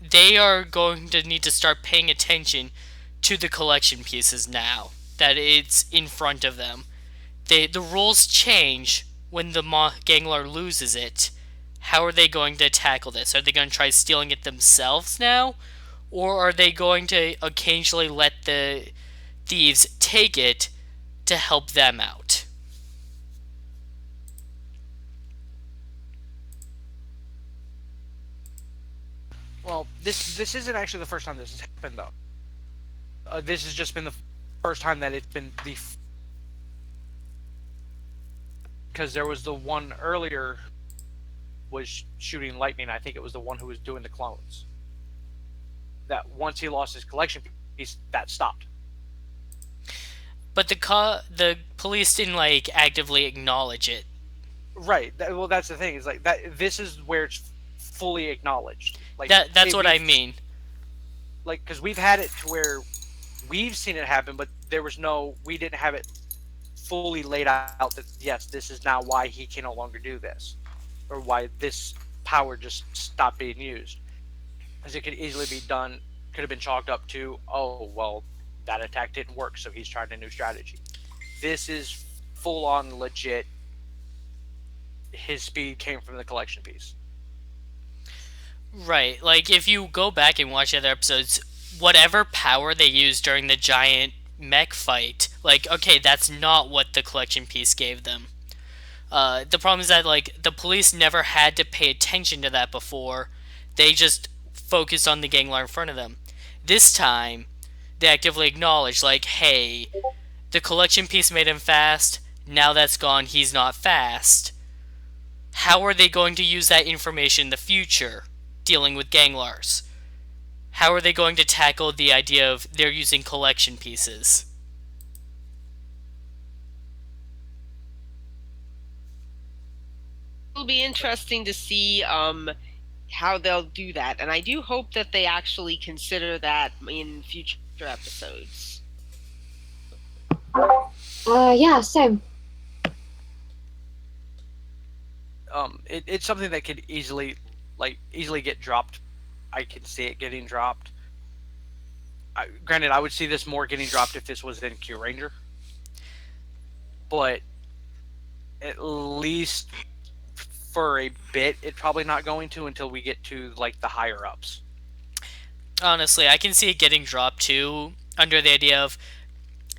they are going to need to start paying attention to the collection pieces now that it's in front of them. The rules change when the Ganglar loses it. How are they going to tackle this? Are they going to try stealing it themselves now? Or are they going to occasionally let the thieves take it to help them out?
Well, this isn't actually the first time this has happened, though. This has just been the first time that it's been because there was the one earlier was shooting lightning. I think it was the one who was doing the clones. That once he lost his collection piece, that stopped.
But the police didn't, like, actively acknowledge it.
Right. Well, that's the thing. Is like that. This is where it's fully acknowledged. Like
That's what I mean.
Like, because we've had it to where we've seen it happen, but we didn't have it fully laid out that yes, this is now why he can no longer do this, or why this power just stopped being used. Because it could easily be done, could have been chalked up to, oh well, that attack didn't work, so he's trying a new strategy. This is full on legit. His speed came from the collection piece.
Right. Like, if you go back and watch the other episodes, whatever power they used during the giant mech fight, like, okay, that's not what the collection piece gave them. The problem is that, like, the police never had to pay attention to that before. They just focused on the Ganglar in front of them. This time, they actively acknowledge, like, hey, the collection piece made him fast. Now that's gone, he's not fast. How are they going to use that information in the future, dealing with Ganglars? How are they going to tackle the idea of they're using collection pieces?
It'll be interesting to see how they'll do that, and I do hope that they actually consider that in future episodes.
Yeah, same.
It's something that could easily get dropped. I can see it getting dropped. Granted, I would see this more getting dropped if this was in Kyuranger, but at least for a bit, it's probably not going to until we get to like the higher ups.
Honestly, I can see it getting dropped too, under the idea of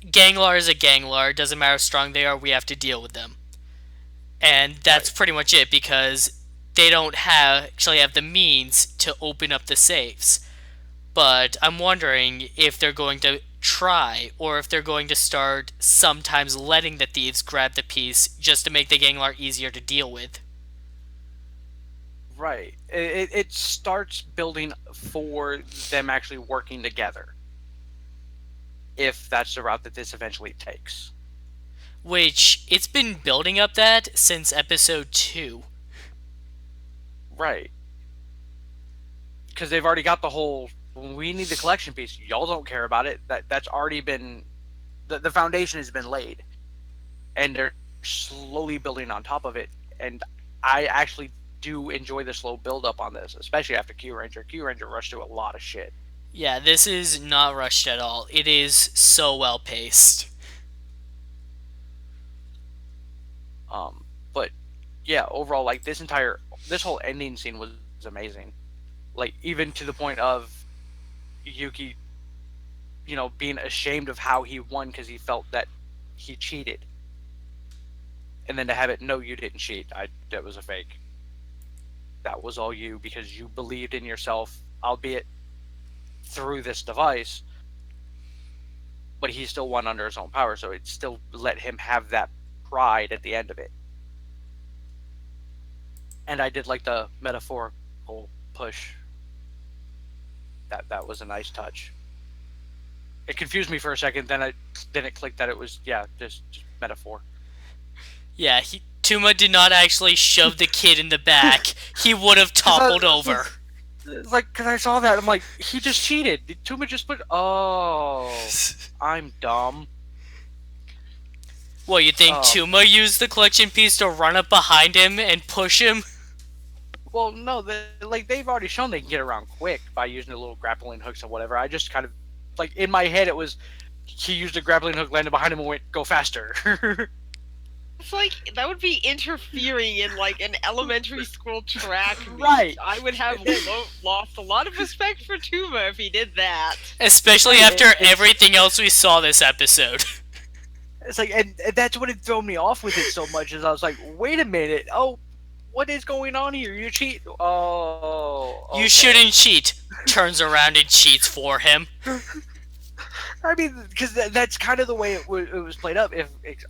Ganglar is a Ganglar, doesn't matter how strong they are, we have to deal with them. And that's pretty much it, because they don't actually have the means to open up the safes. But I'm wondering if they're going to try, or if they're going to start sometimes letting the thieves grab the piece just to make the Ganglar easier to deal with.
Right. It starts building for them actually working together, if that's the route that this eventually takes.
Which, it's been building up that since episode 2.
Right. Because they've already got the whole, we need the collection piece. Y'all don't care about it. That's already been, the foundation has been laid. And they're slowly building on top of it. And I actually do enjoy the slow build up on this, especially after Kyuranger. Kyuranger rushed through a lot of shit.
Yeah, this is not rushed at all. It is so well paced.
But yeah, overall, like this whole ending scene was amazing. Like even to the point of Yuki, being ashamed of how he won because he felt that he cheated, and then to have it, no, you didn't cheat. That was a fake. That was all you because you believed in yourself, albeit through this device. But he still won under his own power, so it still let him have that pride at the end of it. And I did like the metaphorical push. That was a nice touch. It confused me for a second, then it clicked that it was just metaphor.
Yeah, Tuma did not actually shove the kid in the back. He would have toppled over.
It's like, because I saw that, I'm like, he just cheated. Tuma just put. Oh, I'm dumb.
Well, you think Tuma used the collection piece to run up behind him and push him?
Well, no, they've already shown they can get around quick by using the little grappling hooks or whatever. I just kind of, like, in my head, it was he used a grappling hook, landed behind him, and went, go faster.
It's like, that would be interfering in, like, an elementary school track meet.
Right.
I would have lost a lot of respect for Tuma if he did that.
Especially after everything else we saw this episode.
It's like, and that's what had thrown me off with it so much, is I was like, wait a minute, oh, what is going on here? You cheat? Oh, okay.
You shouldn't cheat. Turns around and cheats for him.
I mean, because that's kind of the way it was played up,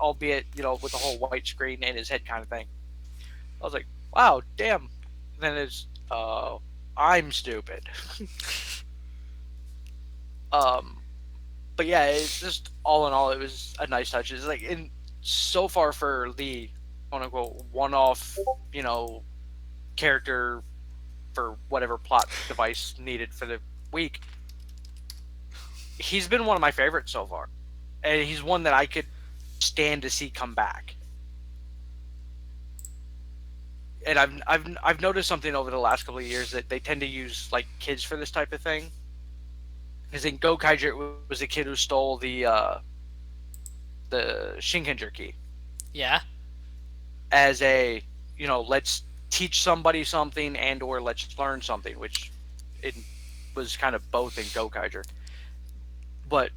albeit, with the whole white screen in his head kind of thing. I was like, wow, damn. And then it's, I'm stupid. But yeah, it's just, all in all, it was a nice touch. It's like, so far for the, quote-unquote, one-off, character for whatever plot device needed for the week, he's been one of my favorites so far, and he's one that I could stand to see come back. And I've noticed something over the last couple of years that they tend to use like kids for this type of thing. Because in Gokaiger, it was a kid who stole the Shinkenger key
Yeah.
as a let's teach somebody something and or let's learn something, which it was kind of both in Gokaiger. But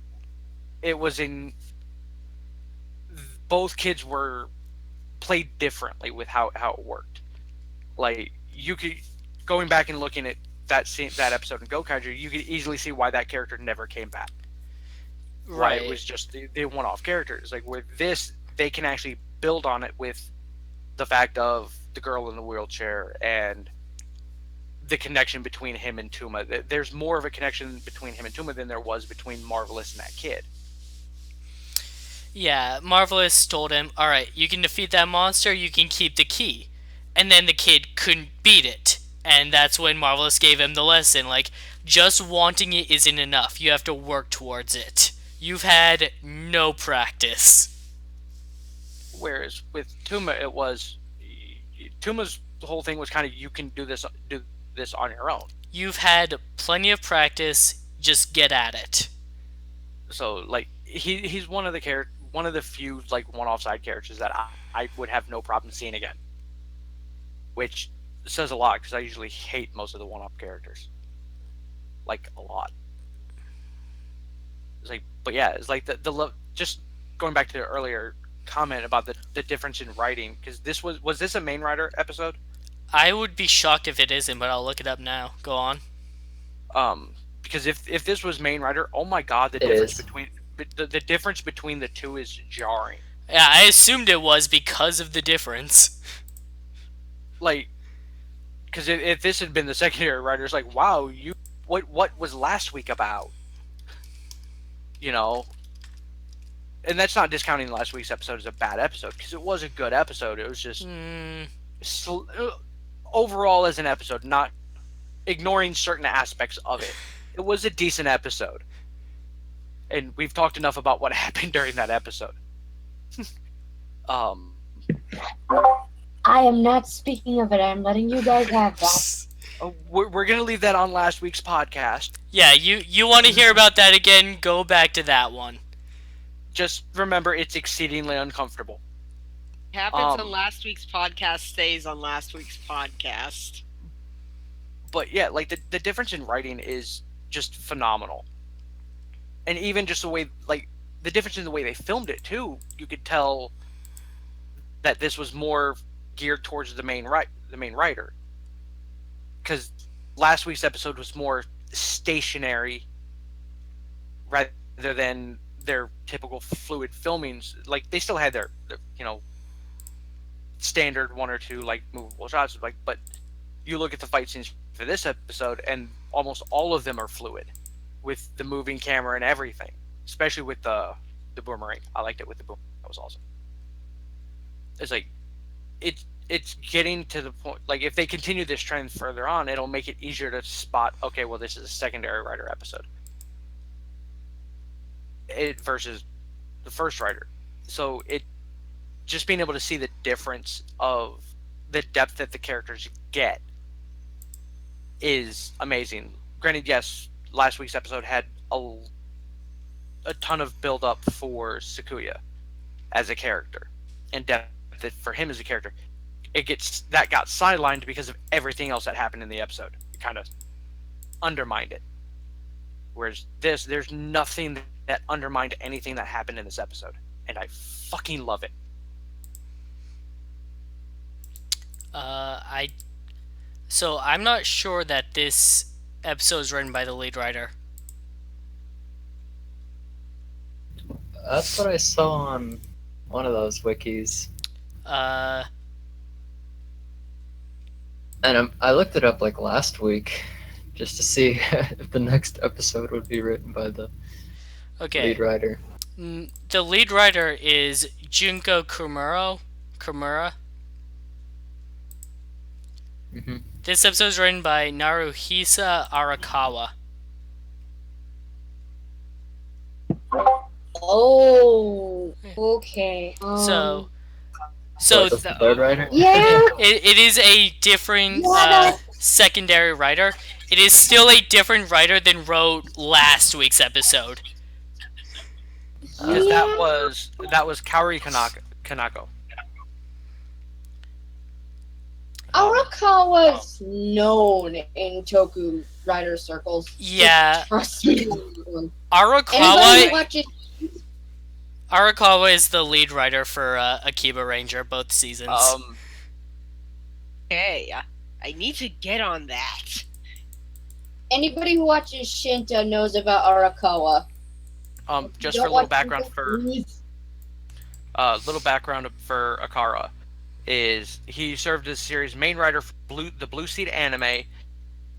it was in both kids were played differently with how it worked. Like you could going back and looking at that episode in Gokaiger, you could easily see why that character never came back.
Right.
Why it was just the one-off characters. Like with this, they can actually build on it with the fact of the girl in the wheelchair and the connection between him and Tuma. There's more of a connection between him and Tuma than there was between Marvelous and that kid.
Yeah, Marvelous told him, alright, you can defeat that monster, you can keep the key. And then the kid couldn't beat it. And that's when Marvelous gave him the lesson, like, just wanting it isn't enough, you have to work towards it. You've had no practice.
Whereas with Tuma, it was... Tuma's whole thing was kind of, you can do this on your own.
You've had plenty of practice, just get at it.
So, like, he's one of the few, like, one-off side characters that I would have no problem seeing again. Which says a lot, because I usually hate most of the one-off characters. Like, a lot. It's like, but yeah, it's like the just going back to the earlier comment about the difference in writing, because was this a main writer episode?
I would be shocked if it isn't, but I'll look it up now. Go on.
Because if this was main writer, oh my god, the difference between the two is jarring.
Yeah, I assumed it was because of the difference.
Like, because if this had been the secondary writer, it's like, wow, what was last week about? And that's not discounting last week's episode as a bad episode, because it was a good episode. It was just overall as an episode, not ignoring certain aspects of it. It was a decent episode, and we've talked enough about what happened during that episode.
I am not speaking of it. I'm letting you guys have that.
We're gonna leave that on last week's podcast.
Yeah, you want to hear about that again? Go back to that one.
Just remember, it's exceedingly uncomfortable.
Happens on last week's podcast stays on last week's podcast.
But yeah, like the difference in writing is just phenomenal, and even just the way, like the difference in the way they filmed it too. You could tell that this was more geared towards the main writer, because last week's episode was more stationary rather than their typical fluid filmings. Like they still had their standard one or two like movable shots, like, but you look at the fight scenes for this episode and almost all of them are fluid with the moving camera and everything, especially with the boomerang. I liked it with the boom. That was awesome. It's like it's getting to the point, like if they continue this trend further on, it'll make it easier to spot, okay, well, this is a secondary writer episode versus the first writer. So it just being able to see the difference of the depth that the characters get is amazing. Granted, yes, last week's episode had a ton of build up for Sakuya as a character and depth for him as a character. That got sidelined because of everything else that happened in the episode. It kind of undermined it. Whereas there's nothing that undermined anything that happened in this episode, and I fucking love it.
So I'm not sure that this episode is written by the lead writer.
That's what I saw on one of those wikis. And I looked it up like last week just to see if the next episode would be written by the lead writer.
The lead writer is Junko Komura.
Mm-hmm.
This episode is written by Naruhisa Arakawa.
Oh, okay.
So
that's the third writer?
Yeah.
it is a different secondary writer. It is still a different writer than wrote last week's episode.
Because that was Kaori Kanako.
Arakawa's known in Toku writer circles.
Yeah.
Trust me.
Arakawa is the lead writer for Akiba Ranger, both seasons.
Hey, I need to get on that.
Anybody who watches Shinta knows about Arakawa.
Just for a little background for Akara, is he served as the series' main writer for the Blue Seed anime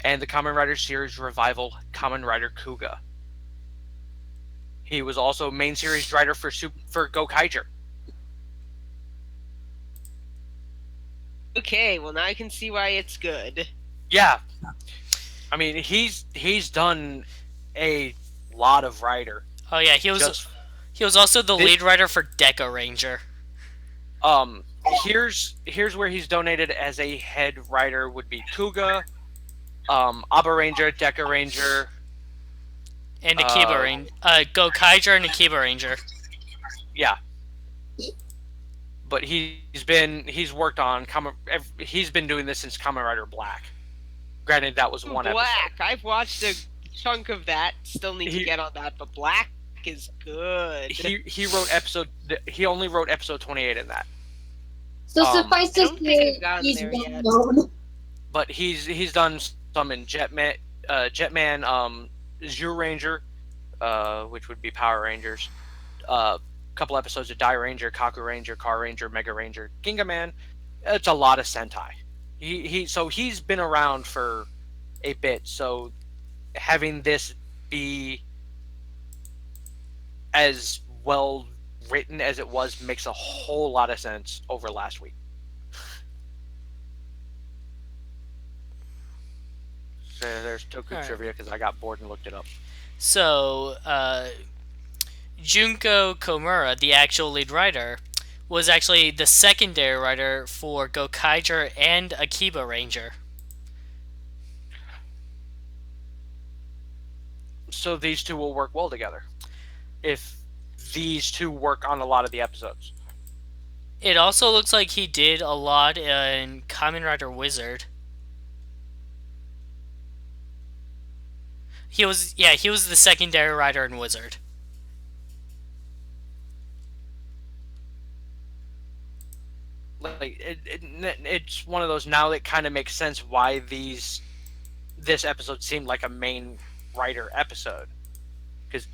and the Kamen Rider series revival Kamen Rider Kuga. He was also main series writer for Gokaiger.
Okay, well now I can see why it's good.
Yeah, I mean he's done a lot of writer.
Oh yeah, he was also the lead writer for Deca Ranger.
Here's where he's donated as a head writer would be Kuga, Aba Ranger, Deca Ranger,
and Akiba Ranger, Gokaiger and Akiba Ranger.
Yeah, but he's worked on he's been doing this since Kamen Rider Black. Granted, that was one
Black.
episode.
I've watched a chunk of that. Still need to get on that, but Black is good.
He only wrote episode 28 in that.
So suffice to say, he's well known.
But he's done some in Jetman, Zhu Ranger, which would be Power Rangers. A couple episodes of Die Ranger, Kaku Ranger, Car Ranger, Mega Ranger, Ginga Man. It's a lot of Sentai. He's been around for a bit. So having this be as well written as it was makes a whole lot of sense over last week. So there's Toku trivia because I got bored and looked it up.
So, Junko Komura, the actual lead writer, was actually the secondary writer for Gokaiger and Akiba Ranger.
So these two will work well together. If these two work on a lot of the episodes.
It also looks like he did a lot in Kamen Rider Wizard. He was the secondary writer in Wizard.
Like it's one of those now that kind of makes sense why this episode seemed like a main writer episode, because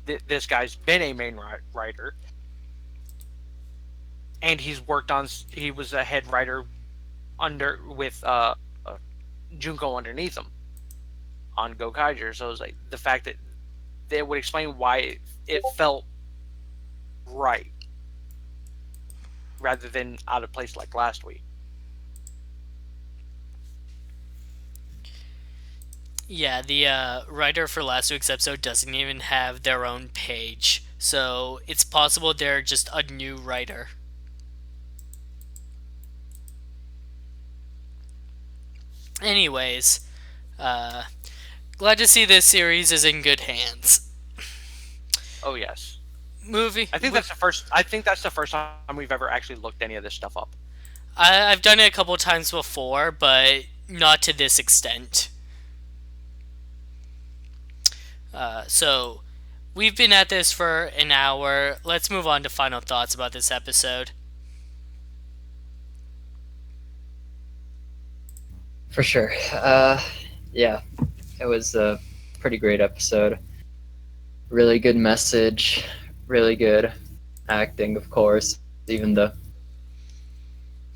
this guy's been a main writer, and he was a head writer with Junko underneath him on Gokaiger. So it was like the fact that they would explain why it felt right rather than out of place like last week.
Yeah, the writer for last week's episode doesn't even have their own page, so it's possible they're just a new writer. Anyways, glad to see this series is in good hands.
Oh yes.
Movie.
I think that's the first time we've ever actually looked any of this stuff up.
I've done it a couple times before, but not to this extent. So, we've been at this for an hour. Let's move on to final thoughts about this episode.
For sure. Yeah, it was a pretty great episode. Really good message, really good acting, of course. Even the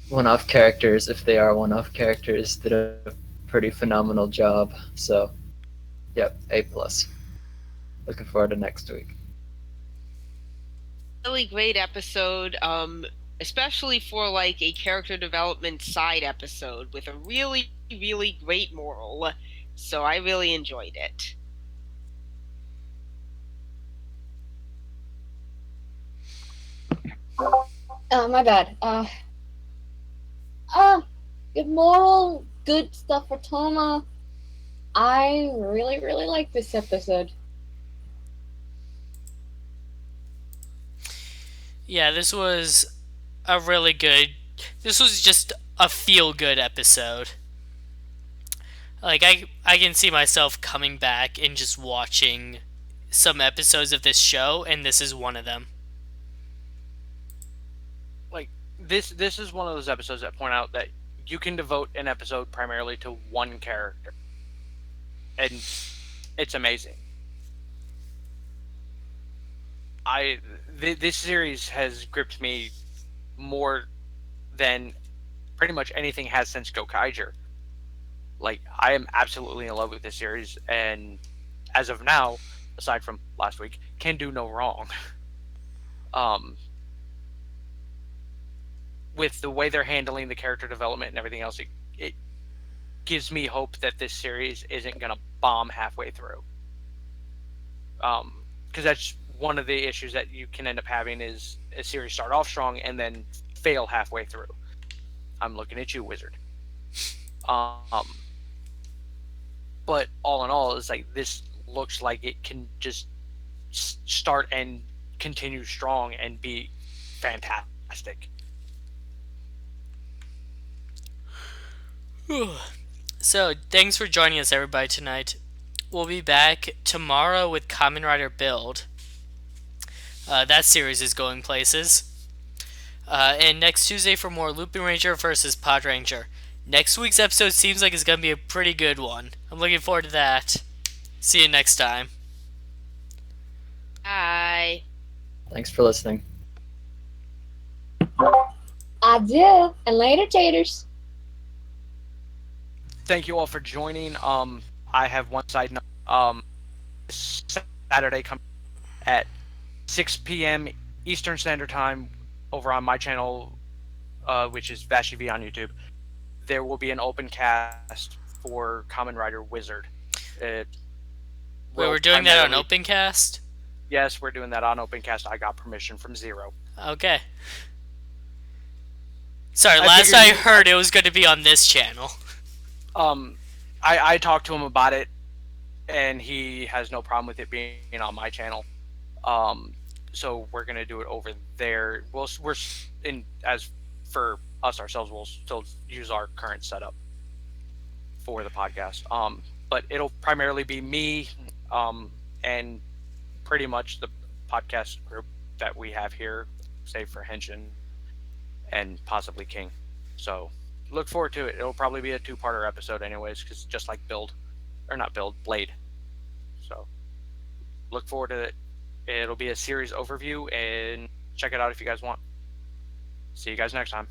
one-off characters, if they are one-off characters, did a pretty phenomenal job. So, yep, A+. Looking forward to next week.
Really great episode, especially for like a character development side episode with a really, really great moral. So I really enjoyed it.
My bad. Good moral, good stuff for Toma. I really, really like this episode.
Yeah, this was just a feel-good episode. Like, I can see myself coming back and just watching some episodes of this show, and this is one of them.
Like this is one of those episodes that point out that you can devote an episode primarily to one character, and it's amazing. This series has gripped me more than pretty much anything has since Gokaiger. Like, I am absolutely in love with this series, and as of now, aside from last week, can do no wrong. With the way they're handling the character development and everything else, it gives me hope that this series isn't gonna bomb halfway through. Because that's one of the issues that you can end up having is a series start off strong and then fail halfway through. I'm looking at you, Wizard. But all in all, it's like this looks like it can just start and continue strong and be fantastic.
So, thanks for joining us, everybody, tonight. We'll be back tomorrow with Kamen Rider Build. That series is going places. And next Tuesday for more LupinRanger versus PatoRanger. Next week's episode seems like it's going to be a pretty good one. I'm looking forward to that. See you next time.
Bye.
Thanks for listening.
Adieu, and later, taters.
Thank you all for joining. I have one side note. Saturday coming at 6 p.m. Eastern Standard Time over on my channel, which is VashTV on YouTube. There will be an open cast for Kamen Rider Wizard.
Wait, we're doing that on Opencast?
Yes, we're doing that on Opencast. I got permission from Zero.
Okay. Sorry, last I heard it was going to be on this channel.
I talked to him about it and he has no problem with it being on my channel. Um, so we're gonna do it over there. We're in as for us ourselves, we'll still use our current setup for the podcast. But it'll primarily be me, and pretty much the podcast group that we have here, save for Henshin and possibly King. So look forward to it. It'll probably be a two-parter episode, anyways, because just like Blade. So look forward to it. It'll be a series overview, and check it out if you guys want. See you guys next time.